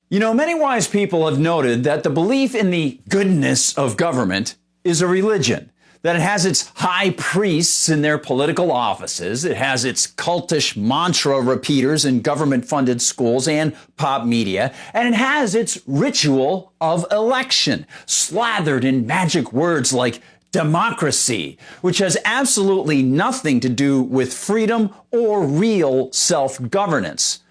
You know, many wise people have noted that the belief in the goodness of government is a religion, that it has its high priests in their political offices, it has its cultish mantra repeaters in government-funded schools and pop media, and it has its ritual of election, slathered in magic words like democracy, which has absolutely nothing to do with freedom or real self-governance.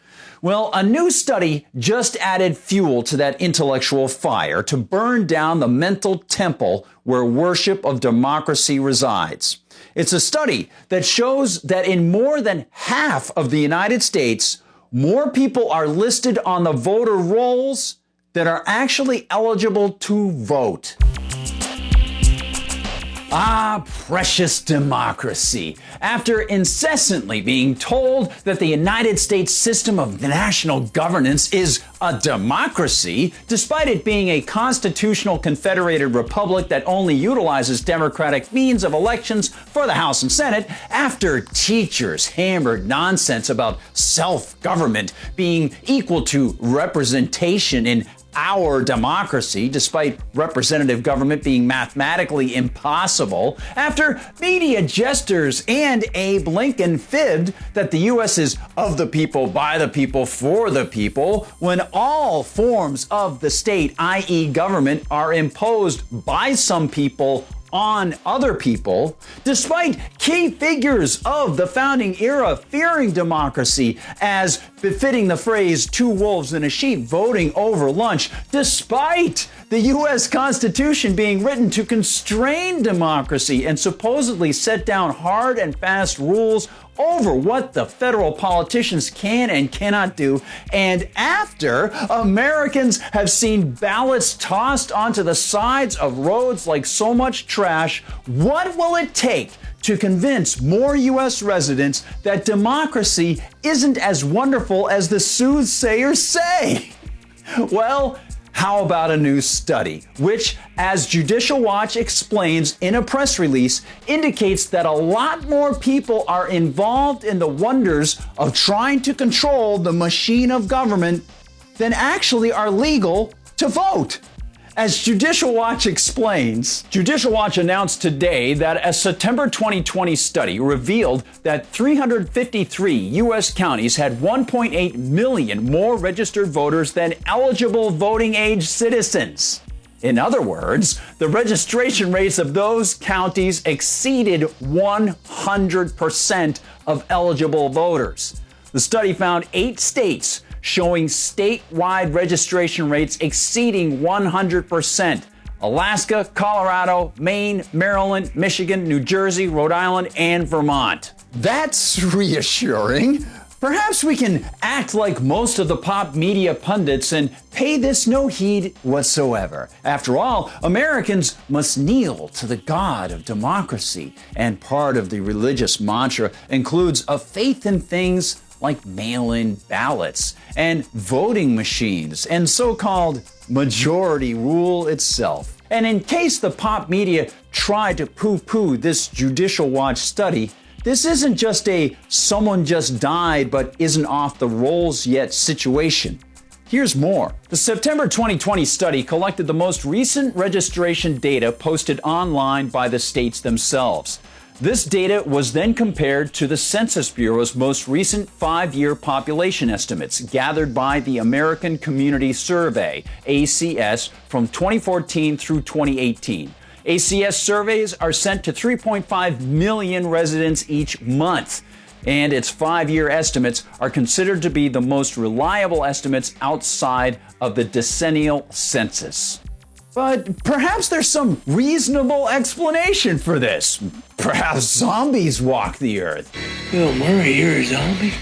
Well, a new study just added fuel to that intellectual fire to burn down the mental temple where worship of democracy resides. It's a study that shows that in more than half of the United States, more people are listed on the voter rolls than are actually eligible to vote. Ah, precious democracy. After incessantly being told that the United States system of national governance is a democracy, despite it being a constitutional confederated republic that only utilizes democratic means of elections for the House and Senate, after teachers hammered nonsense about self-government being equal to representation in our democracy, despite representative government being mathematically impossible, after media jesters and Abe Lincoln fibbed that the U.S. is of the people, by the people, for the people, when all forms of the state, i.e. government, are imposed by some people on other people, despite key figures of the founding era fearing democracy as befitting the phrase two wolves and a sheep voting over lunch, despite the U.S. Constitution being written to constrain democracy and supposedly set down hard and fast rules over what the federal politicians can and cannot do, and after Americans have seen ballots tossed onto the sides of roads like so much trash, what will it take to convince more U.S. residents that democracy isn't as wonderful as the soothsayers say? Well, how about a new study, which, as Judicial Watch explains in a press release, indicates that a lot more people are involved in the wonders of trying to control the machine of government than actually are legal to vote. As Judicial Watch explains, Judicial Watch announced today that a September 2020 study revealed that 353 U.S. counties had 1.8 million more registered voters than eligible voting age citizens. In other words, the registration rates of those counties exceeded 100% of eligible voters. The study found 8 states showing statewide registration rates exceeding 100%. Alaska, Colorado, Maine, Maryland, Michigan, New Jersey, Rhode Island, and Vermont. That's reassuring. Perhaps we can act like most of the pop media pundits and pay this no heed whatsoever. After all, Americans must kneel to the God of democracy, and part of the religious mantra includes a faith in things like mail-in ballots and voting machines and so-called majority rule itself. And in case the pop media tried to poo-poo this Judicial Watch study, this isn't just a someone just died but isn't off the rolls yet situation. Here's more. The September 2020 study collected the most recent registration data posted online by the states themselves. This data was then compared to the Census Bureau's most recent 5-year population estimates gathered by the American Community Survey, ACS, from 2014 through 2018. ACS surveys are sent to 3.5 million residents each month, and its 5-year estimates are considered to be the most reliable estimates outside of the decennial census. But perhaps there's some reasonable explanation for this. Perhaps zombies walk the earth. Bill Murray, you're a zombie?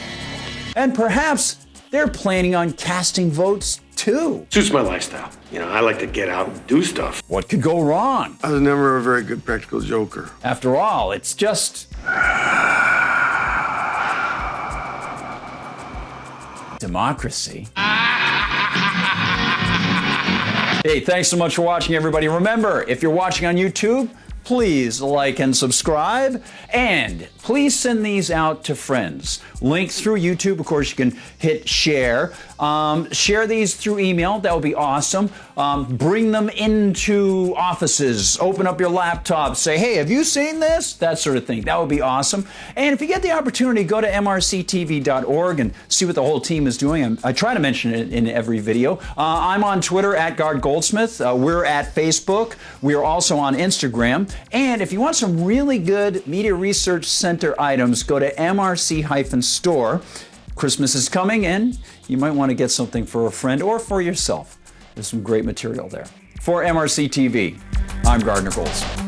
And perhaps they're planning on casting votes too. Suits my lifestyle. You know, I like to get out and do stuff. What could go wrong? I was never a very good practical joker. After all, it's just democracy. Hey, thanks so much for watching, everybody. Remember, if you're watching on YouTube, please like and subscribe, and please send these out to friends. Links through YouTube, of course, you can hit share. Share these through email, that would be awesome. Bring them into offices, open up your laptop, say, hey, have you seen this? That sort of thing, that would be awesome. And if you get the opportunity, go to MRCTV.org and see what the whole team is doing. I try to mention it in every video. I'm on Twitter at Guard Goldsmith. We're at Facebook. We are also on Instagram. And if you want some really good Media Research Center items, go to MRC-store. Christmas is coming and you might want to get something for a friend or for yourself. There's some great material there. For MRC TV, I'm Gardner Goldsmith.